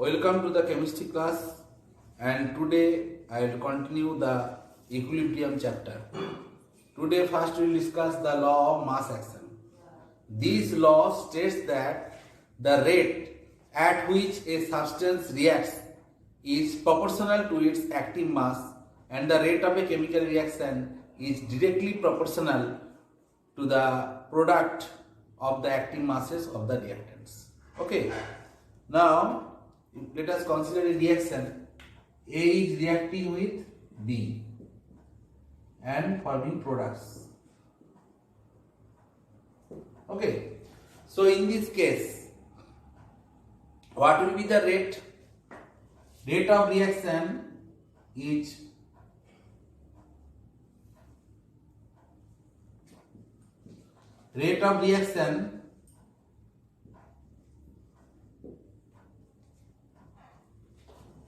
Welcome to the chemistry class, and today I will continue the equilibrium chapter. Today first we will discuss the law of mass action. This law states that the rate at which a substance reacts is proportional to its active mass, and the rate of a chemical reaction is directly proportional to the product of the active masses of the reactants. Okay. Now let us consider a reaction. A is reacting with B and forming products. Okay. So in this case, what will be the rate? Rate of reaction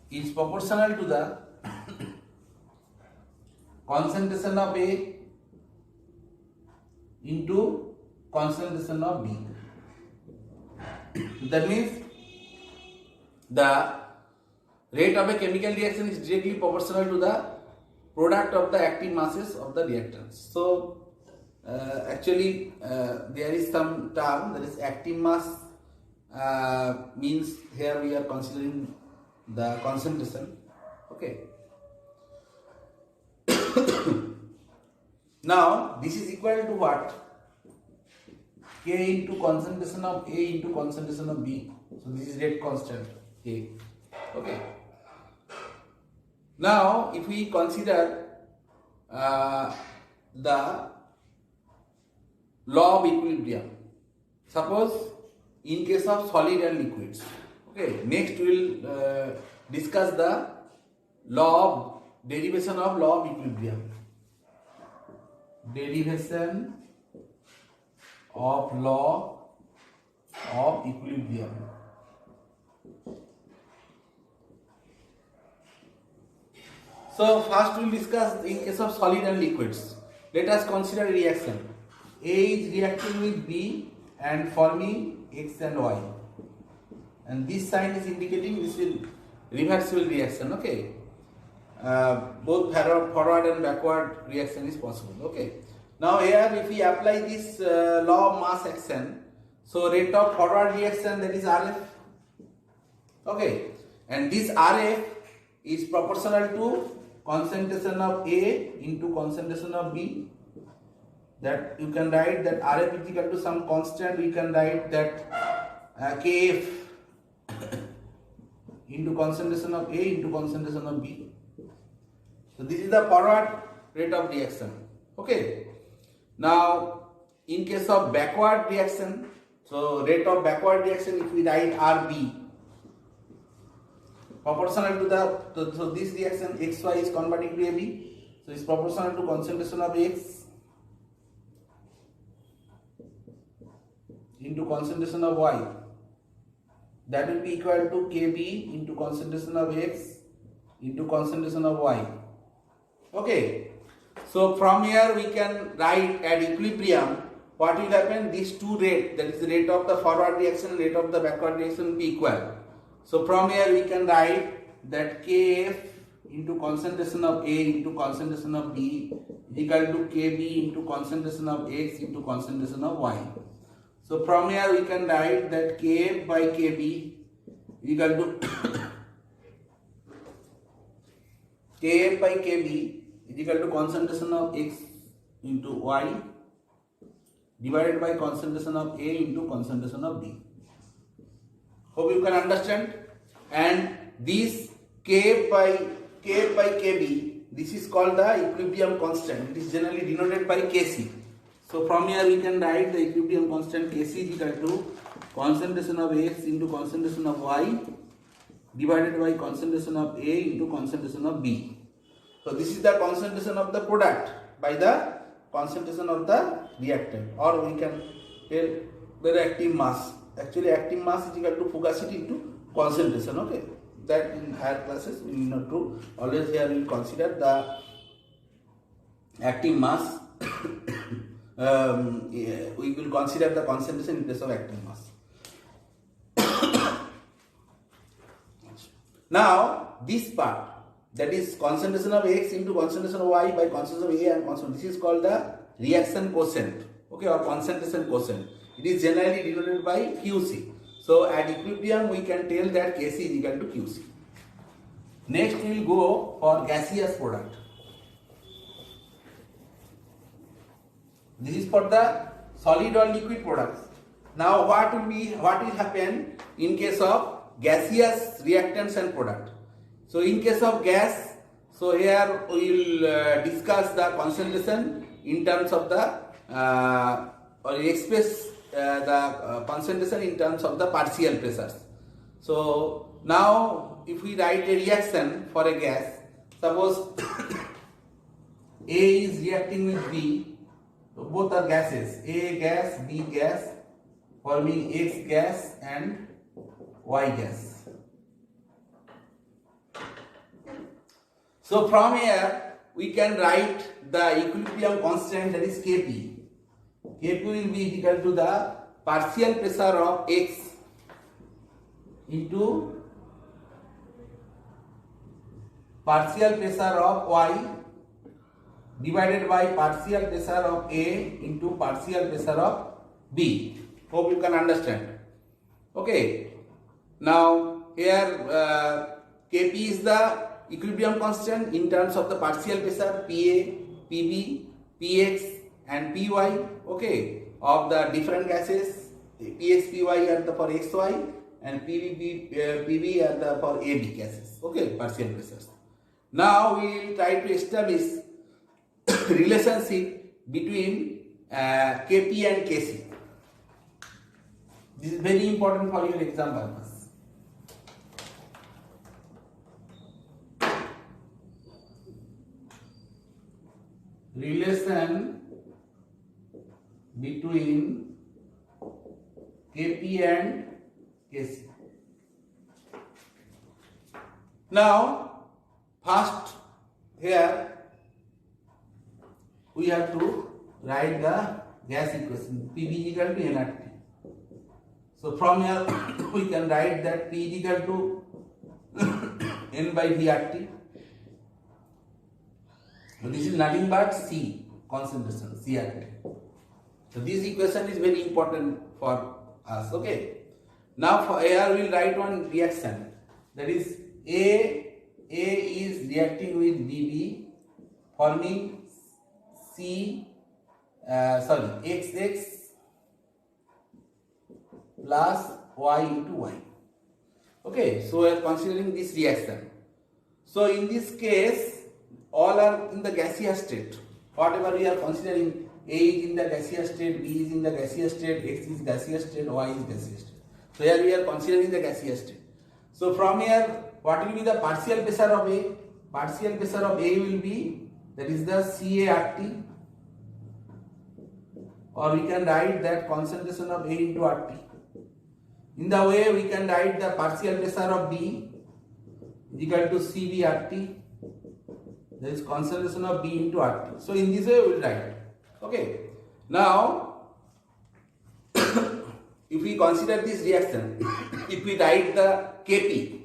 is proportional to the concentration of A into concentration of B. That means the rate of a chemical reaction is directly proportional to the product of the active masses of the reactants. So actually there is some term, that is active mass, means here we are considering the concentration. Okay. Now this is equal to what? K into concentration of A into concentration of B. So this is rate constant K. Okay. Now if we consider the law of equilibrium, suppose in case of solid and liquids. Okay, next we will discuss the derivation of law of equilibrium. Derivation of law of equilibrium. So first we will discuss in case of solid and liquids. Let us consider a reaction. A is reacting with B and forming X and Y. And this sign is indicating this will reversible reaction. Okay, both forward and backward reaction is possible. Okay, now here if we apply this law of mass action, so rate of forward reaction, that is RF. Okay, and this RF is proportional to concentration of A into concentration of B. That you can write that RF is equal to some constant. We can write that Kf into concentration of A into concentration of B. So this is the forward rate of reaction. Okay. Now in case of backward reaction, so rate of backward reaction, if we write RB, proportional to the, so this reaction XY is converting to AB, so it's proportional to concentration of X into concentration of Y. That will be equal to Kb into concentration of X into concentration of Y. Okay. So from here we can write at equilibrium what will happen. These two rates, that is the rate of the forward reaction, rate of the backward reaction, will be equal. So from here we can write that Kf into concentration of A into concentration of B is equal to Kb into concentration of X into concentration of Y. So from here we can write that Kf by Kb is equal to Kf by Kb is equal to concentration of X into Y divided by concentration of A into concentration of B. Hope you can understand. And this Kf by Kb, this is called the equilibrium constant. It is generally denoted by Kc. So from here we can write the equilibrium constant Kc is equal to concentration of X into concentration of Y divided by concentration of A into concentration of B. So this is the concentration of the product by the concentration of the reactant, or we can tell the active mass. Actually active mass is equal to fugacity into concentration. Okay, that in higher classes we need not to. Always here we will consider the active mass. We will consider the concentration in place of active mass. Now this part, that is concentration of X into concentration of Y by concentration of A and concentration, this is called the reaction quotient, okay, or concentration quotient. It is generally denoted by QC. So at equilibrium we can tell that Kc is equal to QC. Next we will go for gaseous product. This is for the solid or liquid products. Now what will happen in case of gaseous reactants and product? So in case of gas, so here we will discuss the concentration in terms of the or express the concentration in terms of the partial pressures. So now if we write a reaction for a gas, suppose A is reacting with B, so both are gases, A gas, B gas, forming X gas and Y gas. So from here we can write the equilibrium constant, that is Kp. Kp will be equal to the partial pressure of X into partial pressure of Y divided by partial pressure of A into partial pressure of B. Hope you can understand. Okay. Now here Kp is the equilibrium constant in terms of the partial pressure Pa, Pb, Px and Py, okay, of the different gases. Px, Py are the for Xy and Pb are the for AB gases, okay, partial pressures. Now we will try to establish relationship between Kp and Kc. This is very important for your exam purpose. Relation between Kp and Kc. Now, first here we have to write the gas equation. Pv is equal to nRT. So from here we can write that P is equal to N by VRT. So this is nothing but C, concentration, CRT. So this equation is very important for us, okay. Now for here we will write one reaction, that is A is reacting with Bb, forming XX plus Y into Y. Okay, so we are considering this reaction. So in this case, all are in the gaseous state. Whatever we are considering, A is in the gaseous state, B is in the gaseous state, X is gaseous state, Y is gaseous state. So here we are considering the gaseous state. So from here, what will be the partial pressure of A? Partial pressure of A will be, that is the CART, or we can write that concentration of A into RT. In the way we can write the partial pressure of B is equal to CBRT. There is concentration of B into RT. So in this way we will write. Okay. Now, if we consider this reaction, if we write the Kp,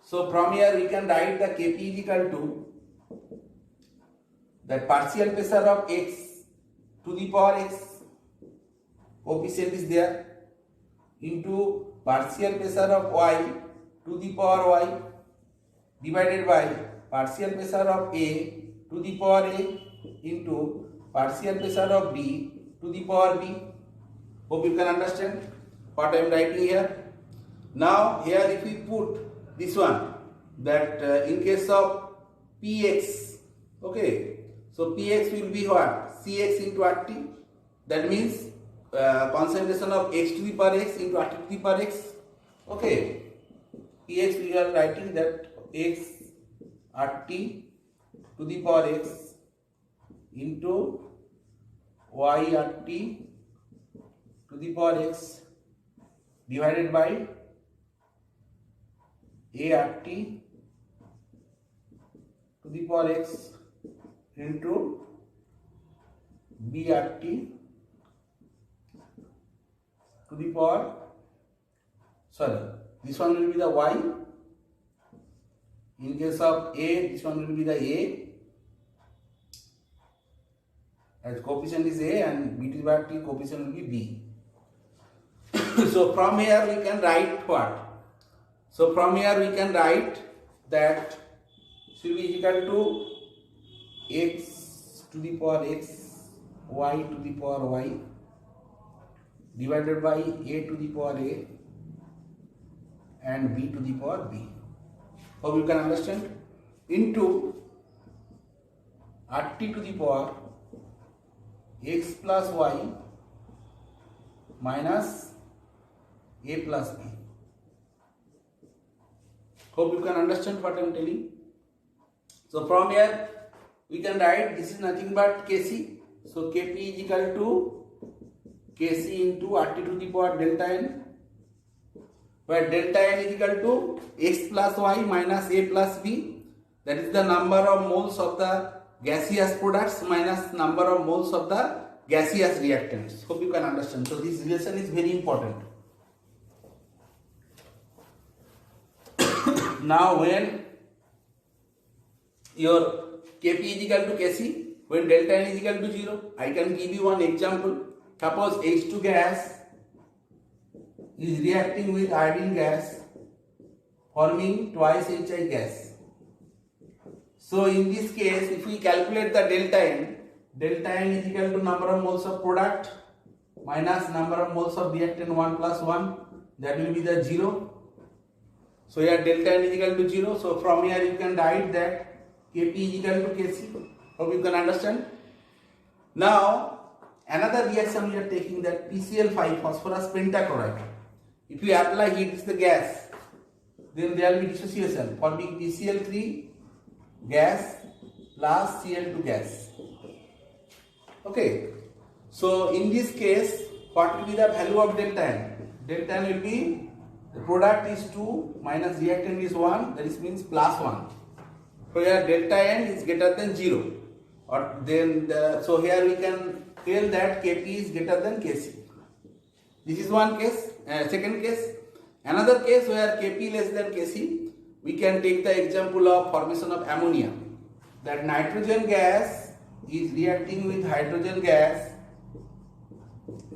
so from here we can write the Kp is equal to that partial pressure of X to the power X, coefficient is there, into partial pressure of Y to the power Y divided by partial pressure of A to the power A into partial pressure of B to the power B. Hope you can understand what I am writing here. Now here if we put this one, that in case of Px, okay, so Px will be what? Cx into RT. That means concentration of X to the power X into RT to the power X. Okay, Px we are writing that X RT to the power X into Y RT to the power X divided by A RT to the power X into B RT to the power, sorry, this one will be the Y In case of A, this one will be the A, as coefficient is A, and B to the power T coefficient will be B. So from here we can write what? So from here we can write that should be equal to x to the power x, y to the power y divided by A to the power A and B to the power B. Hope you can understand. Into RT to the power x plus y minus A plus B. Hope you can understand what I am telling. So from here we can write this is nothing but Kc. So Kp is equal to Kc into RT to the power delta n, where delta n is equal to x plus y minus A plus B. That is the number of moles of the gaseous products minus number of moles of the gaseous reactants. Hope you can understand. So this relation is very important. Now when your Kp is equal to Kc, when delta n is equal to 0, I can give you one example. Suppose H2 gas is reacting with iodine gas, forming twice HI gas. So in this case, if we calculate the delta n is equal to number of moles of product minus number of moles of reactant 1 plus 1, that will be the 0. So here delta n is equal to 0. So from here you can write that Kp is equal to Kc. Hope you can understand. Now another reaction we are taking, that PCl5 phosphorus pentachloride. If you apply heat, is the gas, then there will be dissociation forming PCl3 gas plus Cl2 gas. Okay. So in this case, what will be the value of delta n? Delta n will be, the product is 2 minus reactant is 1, that is means plus 1. So here delta n is greater than 0, or then so here we can tell that Kp is greater than Kc. This is one case. Second case, another case where Kp less than Kc, we can take the example of formation of ammonia. That nitrogen gas is reacting with hydrogen gas,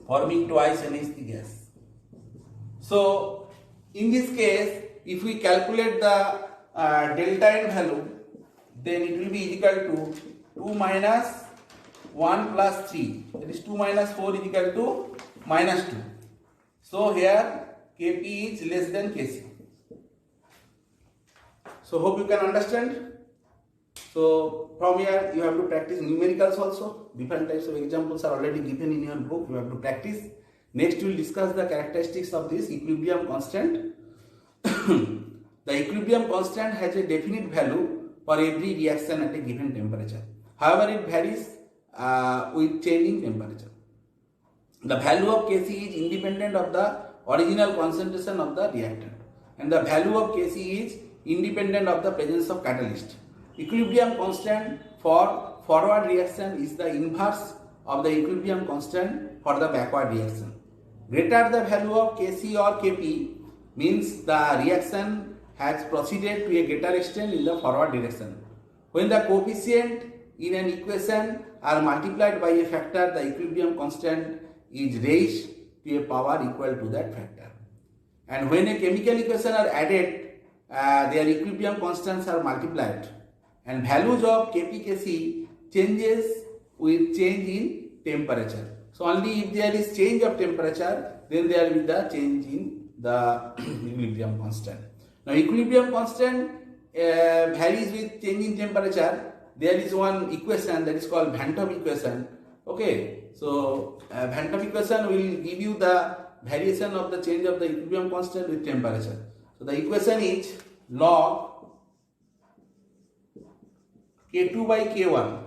forming twice NH3 gas. So in this case, if we calculate the delta n value, then it will be equal to 2 minus 1 plus 3, that is 2 minus 4 is equal to minus 2. So here Kp is less than Kc. So hope you can understand. So from here you have to practice numericals also. Different types of examples are already given in your book. You have to practice. Next we will discuss the characteristics of this equilibrium constant. The equilibrium constant has a definite value for every reaction at a given temperature. However, it varies with changing temperature. The value of Kc is independent of the original concentration of the reactant, and the value of Kc is independent of the presence of catalyst. Equilibrium constant for forward reaction is the inverse of the equilibrium constant for the backward reaction. Greater the value of Kc or Kp means the reaction has proceeded to a greater extent in the forward direction. When the coefficient in an equation are multiplied by a factor, the equilibrium constant is raised to a power equal to that factor. And when a chemical equation are added, their equilibrium constants are multiplied, and values of Kp Kc changes with change in temperature. So only if there is change of temperature, then there will be the change in the equilibrium constant. Now equilibrium constant varies with change in temperature. There is one equation that is called Van 't Hoff equation. Okay, so Van 't Hoff equation will give you the variation of the change of the equilibrium constant with temperature. So the equation is log K2 by K1,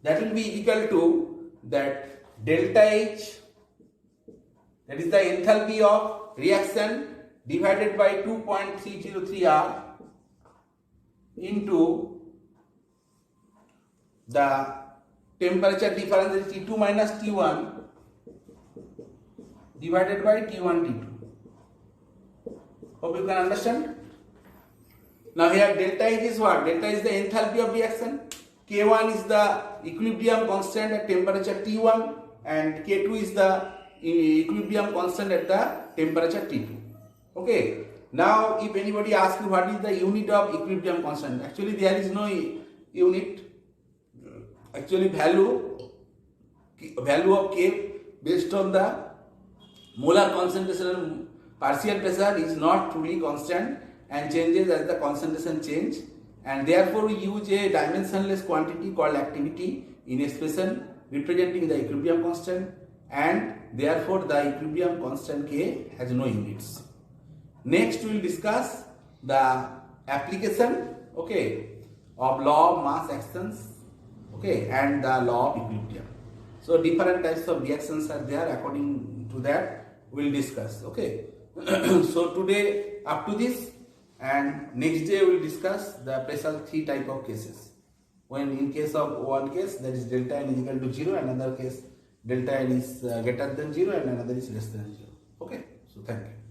that will be equal to that delta H, that is the enthalpy of reaction, divided by 2.303 R into the temperature difference is T2 minus T1 divided by T1 T2. Hope you can understand. Now here delta H is what? Delta is the enthalpy of reaction. K1 is the equilibrium constant at temperature T1 and K2 is the equilibrium constant at the temperature T2. Okay. Now if anybody asks you what is the unit of equilibrium constant, actually there is no unit. Actually value of K based on the molar concentration and partial pressure is not truly constant and changes as the concentration change, and therefore we use a dimensionless quantity called activity in expression representing the equilibrium constant, and therefore the equilibrium constant K has no units. Next we will discuss the application, okay, of law of mass actions, okay, and the law of equilibrium. So different types of reactions are there, according to that we will discuss, okay. So today up to this, and next day we will discuss the special 3 type of cases. When in case of one case that is delta n is equal to 0, another case delta n is greater than 0 and another is less than 0. Okay, so thank you.